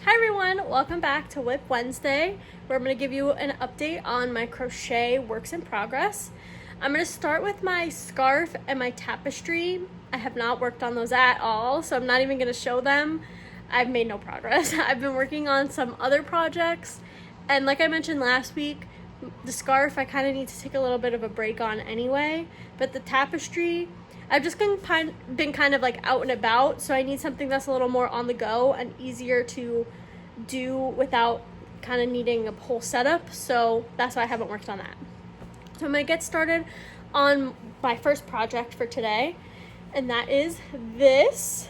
Hi everyone, welcome back to WIP Wednesday, where I'm going to give you an update on my crochet works in progress. I'm going to start with my scarf and my tapestry. I have not worked on those at all, so I'm not even going to show them. I've made no progress. I've been working on some other projects, and like I mentioned last week, the scarf I kind of need to take a little bit of a break on anyway, but the tapestry, I've just been kind of like out and about, so I need something that's a little more on the go and easier to do without kind of needing a whole setup, so that's why I haven't worked on that. So I'm going to get started on my first project for today, and that is this.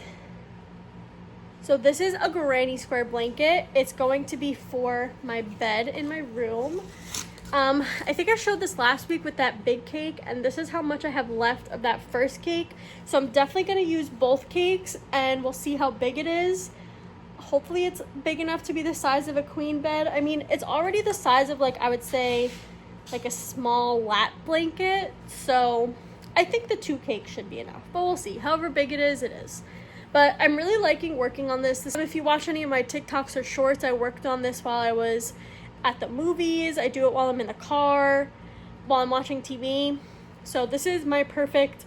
So this is a granny square blanket. It's going to be for my bed in my room. I think I showed this last week with that big cake, and this is how much I have left of that first cake. So I'm definitely going to use both cakes, and we'll see how big it is. Hopefully it's big enough to be the size of a queen bed. I mean, it's already the size of, like, I would say, like a small lat blanket. So I think the 2 cakes should be enough, but we'll see. However big it is, it is. But I'm really liking working on this. If you watch any of my TikToks or shorts, I worked on this while I was at the movies. I do it while I'm in the car, while I'm watching TV. So this is my perfect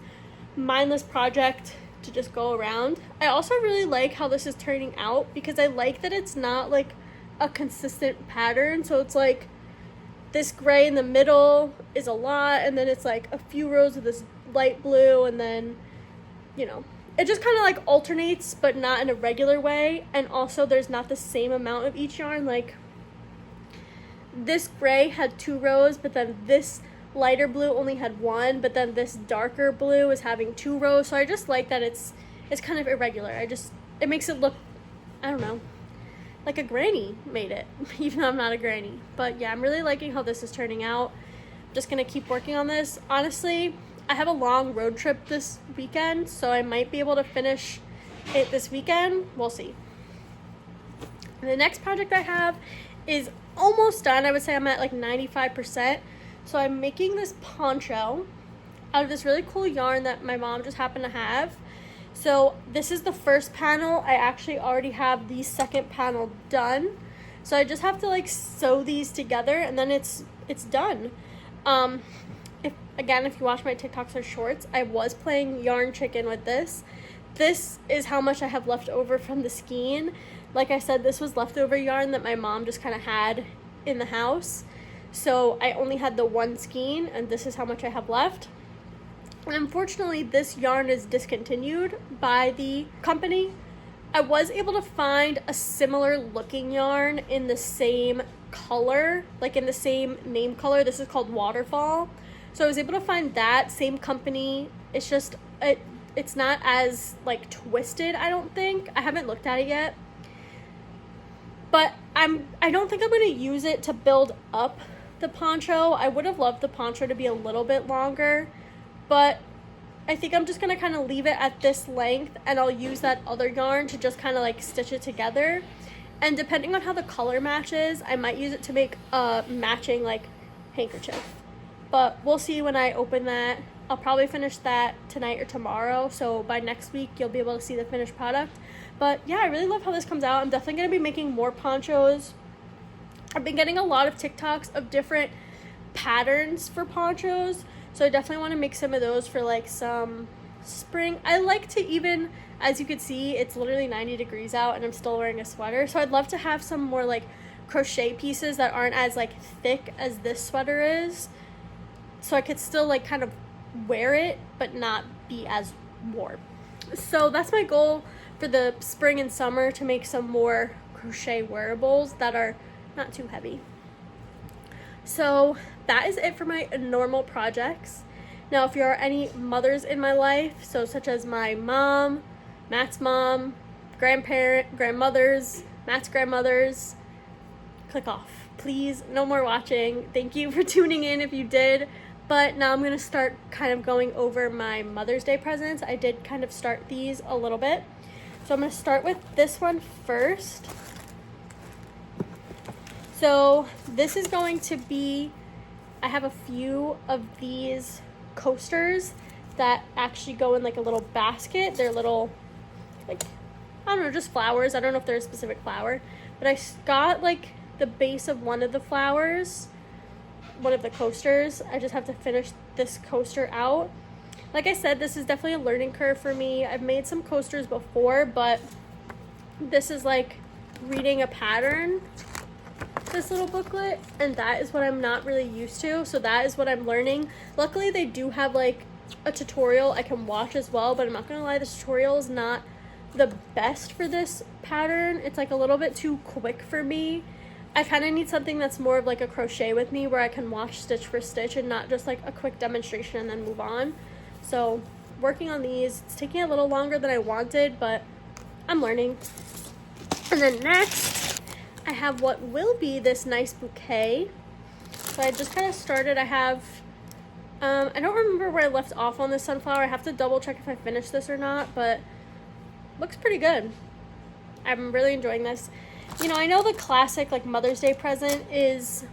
mindless project to just go around. I also really like how this is turning out because I like that it's not like a consistent pattern. So it's like this gray in the middle is a lot, and then it's like a few rows of this light blue, and then, you know, it just kind of like alternates, but not in a regular way. And also there's not the same amount of each yarn. Like this gray had 2 rows, but then this lighter blue only had 1, but then this darker blue is having 2 rows. So I just like that it's kind of irregular. It makes it look, I don't know, like a granny made it, even though I'm not a granny. But yeah, I'm really liking how this is turning out. I'm just gonna keep working on this. Honestly, I have a long road trip this weekend, so I might be able to finish it this weekend. We'll see. And the next project I have is almost done. I would say I'm at like 95%. So I'm making this poncho out of this really cool yarn that my mom just happened to have. So this is the first panel. I actually already have the second panel done. So I just have to like sew these together, and then it's done. If you watch my TikToks or shorts, I was playing yarn chicken with this. This is how much I have left over from the skein. Like I said, this was leftover yarn that my mom just kind of had in the house. So I only had the 1 skein, and this is how much I have left. And unfortunately, this yarn is discontinued by the company. I was able to find a similar looking yarn in the same color, like in the same name color. This is called Waterfall. So I was able to find that same company. It's just, it's not as like twisted, I don't think. I haven't looked at it yet. But I don't think I'm going to use it to build up the poncho. I would have loved the poncho to be a little bit longer, but I think I'm just going to kind of leave it at this length, and I'll use that other yarn to just kind of like stitch it together. And depending on how the color matches, I might use it to make a matching like handkerchief. But we'll see when I open that. I'll probably finish that tonight or tomorrow, so by next week you'll be able to see the finished product. But yeah, I really love how this comes out. I'm definitely going to be making more ponchos. I've been getting a lot of TikToks of different patterns for ponchos, so I definitely want to make some of those for like some spring. I like to even, as you can see, it's literally 90 degrees out and I'm still wearing a sweater, so I'd love to have some more like crochet pieces that aren't as like thick as this sweater is, so I could still like kind of wear it but not be as warm. So that's my goal for the spring and summer, to make some more crochet wearables that are not too heavy. So that is it for my normal projects. Now, if there are any mothers in my life, so such as my mom, Matt's mom, grandmothers, Matt's grandmothers, click off. Please, no more watching. Thank you for tuning in if you did. But now I'm going to start kind of going over my Mother's Day presents. I did kind of start these a little bit. So I'm going to start with this one first. So this is going to be, I have a few of these coasters that actually go in like a little basket. They're little, like, I don't know, just flowers. I don't know if they're a specific flower, but I got like the base of one of the flowers, one of the coasters. I just have to finish this coaster out. Like I said, this is definitely a learning curve for me. I've made some coasters before, but this is like reading a pattern, this little booklet, and that is what I'm not really used to, so that is what I'm learning. Luckily they do have like a tutorial I can watch as well, but I'm not gonna lie, the tutorial is not the best for this pattern. It's like a little bit too quick for me. I kind of need something that's more of like a crochet with me, where I can watch stitch for stitch and not just like a quick demonstration and then move on. So working on these, it's taking a little longer than I wanted, but I'm learning. And then next I have what will be this nice bouquet. So I just kind of started. I have I don't remember where I left off on this sunflower. I have to double check if I finished this or not, but looks pretty good. I'm really enjoying this. You know, I know the classic like Mother's Day present is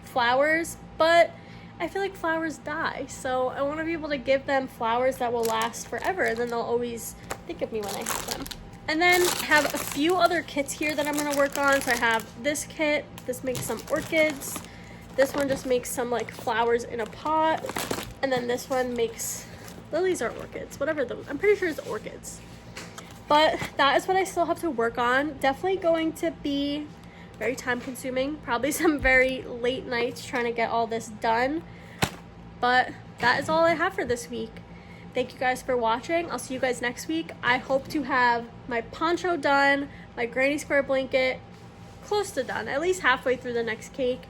flowers, but I feel like flowers die, so I want to be able to give them flowers that will last forever, and then they'll always think of me when I have them. And then I have a few other kits here that I'm going to work on. So I have this kit. This makes some orchids. This one just makes some like flowers in a pot. And then this one makes lilies or orchids, whatever those. I'm pretty sure it's orchids. But that is what I still have to work on. Definitely going to be very time consuming. Probably some very late nights trying to get all this done. But that is all I have for this week. Thank you guys for watching. I'll see you guys next week. I hope to have my poncho done, my granny square blanket close to done, at least halfway through the next cake,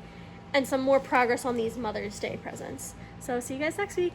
and some more progress on these Mother's Day presents. So see you guys next week.